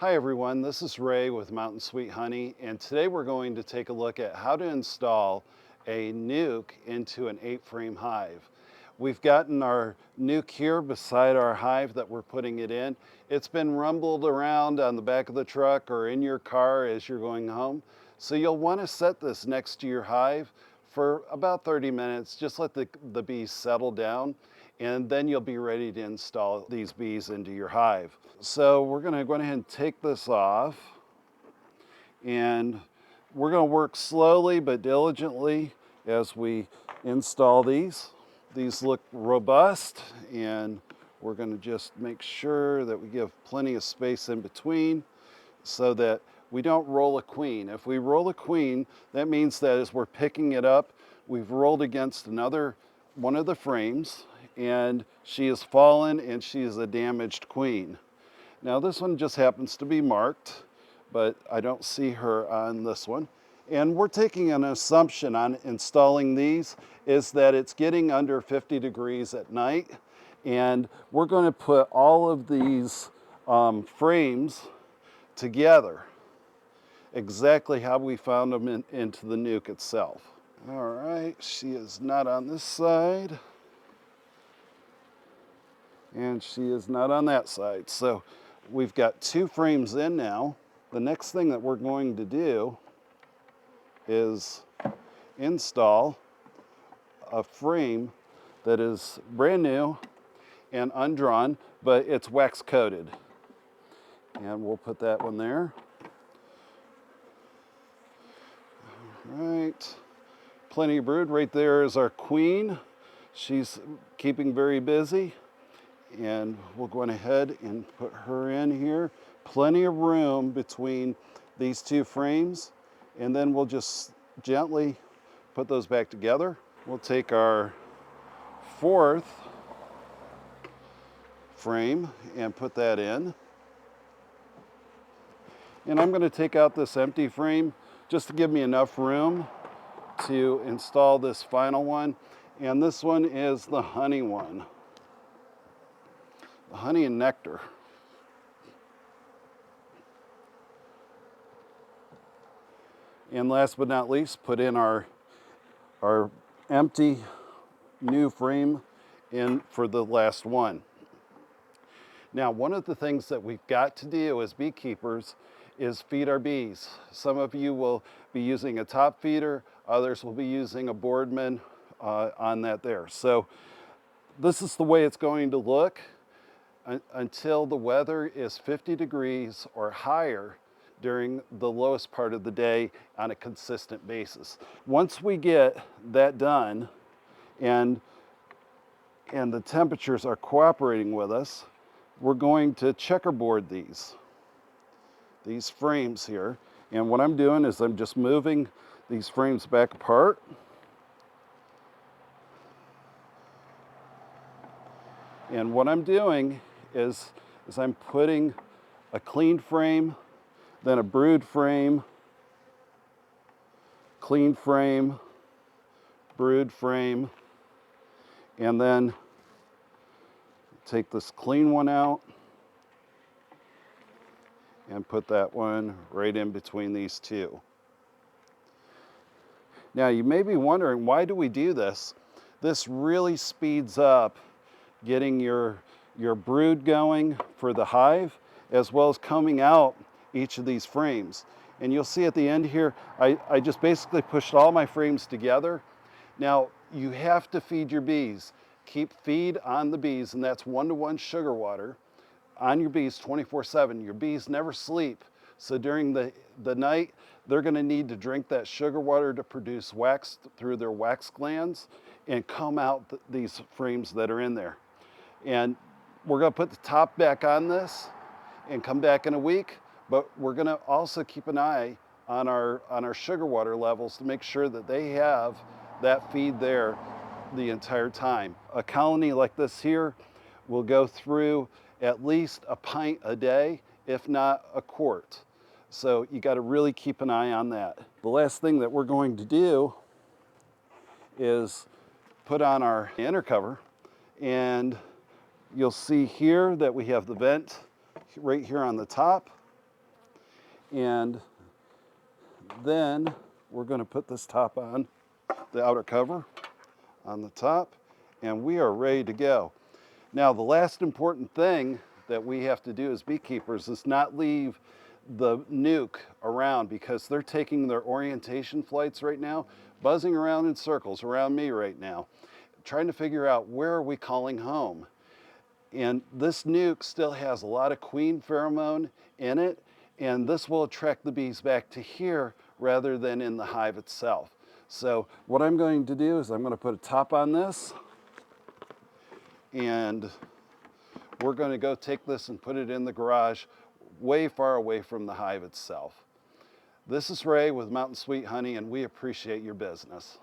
Hi everyone, this is Ray with Mountain Sweet Honey, and today we're going to take a look at how to install a nuke into an 8-frame hive. We've gotten our nuke here beside our hive that we're putting it in. It's been rumbled around on the back of the truck or in your car as you're going home. So you'll want to set this next to your hive for about 30 minutes. Just let the bees settle down, and then you'll be ready to install these bees into your hive. So we're going to go ahead and take this off, and we're going to work slowly but diligently as we install these. These look robust, and we're going to just make sure that we give plenty of space in between so that we don't roll a queen. If we roll a queen, that means that as we're picking it up, we've rolled against another one of the frames, and she has fallen and she is a damaged queen. Now this one just happens to be marked, but I don't see her on this one. And we're taking an assumption on installing these is that it's getting under 50 degrees at night, and we're going to put all of these frames together exactly how we found them into the nuke itself. All right, she is not on this side, and she is not on that side. So we've got 2 frames in now. The next thing that we're going to do is install a frame that is brand new and undrawn, but it's wax coated. And we'll put that one there. All right, plenty of brood. Right there is our queen. She's keeping very busy, and we'll go ahead and put her in here. Plenty of room between these 2 frames, and then we'll just gently put those back together. We'll take our 4th frame and put that in. And I'm going to take out this empty frame just to give me enough room to install this final one. And this one is the honey one. The honey and nectar. And last but not least, put in our empty new frame in for the last one. Now, one of the things that we've got to do as beekeepers is feed our bees. Some of you will be using a top feeder, others will be using a Boardman on that there. So this is the way it's going to look until the weather is 50 degrees or higher during the lowest part of the day on a consistent basis. Once we get that done and the temperatures are cooperating with us, we're going to checkerboard these frames here. And what I'm doing is I'm just moving these frames back apart. And what I'm doing is I'm putting a clean frame, then a brood frame, clean frame, brood frame, and then take this clean one out and put that one right in between these 2. Now you may be wondering, why do we do this? This really speeds up getting your brood going for the hive, as well as coming out each of these frames. And you'll see at the end here, I just basically pushed all my frames together. Now you have to feed your bees. Keep feed on the bees, and that's 1-to-1 sugar water on your bees 24/7. Your bees never sleep. So during the night, they're going to need to drink that sugar water to produce wax through their wax glands and come out these frames that are in there. And we're going to put the top back on this and come back in a week, but we're going to also keep an eye on our sugar water levels to make sure that they have that feed there the entire time. A colony like this here will go through at least a pint a day, if not a quart. So you got to really keep an eye on that. The last thing that we're going to do is put on our inner cover, and you'll see here that we have the vent right here on the top. And then we're going to put this top on, the outer cover on the top, and we are ready to go. Now, the last important thing that we have to do as beekeepers is not leave the nuke around, because they're taking their orientation flights right now, buzzing around in circles around me right now, trying to figure out where are we calling home. And this nuke still has a lot of queen pheromone in it, and this will attract the bees back to here rather than in the hive itself. So what I'm going to do is I'm going to put a top on this, and we're going to go take this and put it in the garage way far away from the hive itself. This is Ray with Mountain Sweet Honey, and we appreciate your business.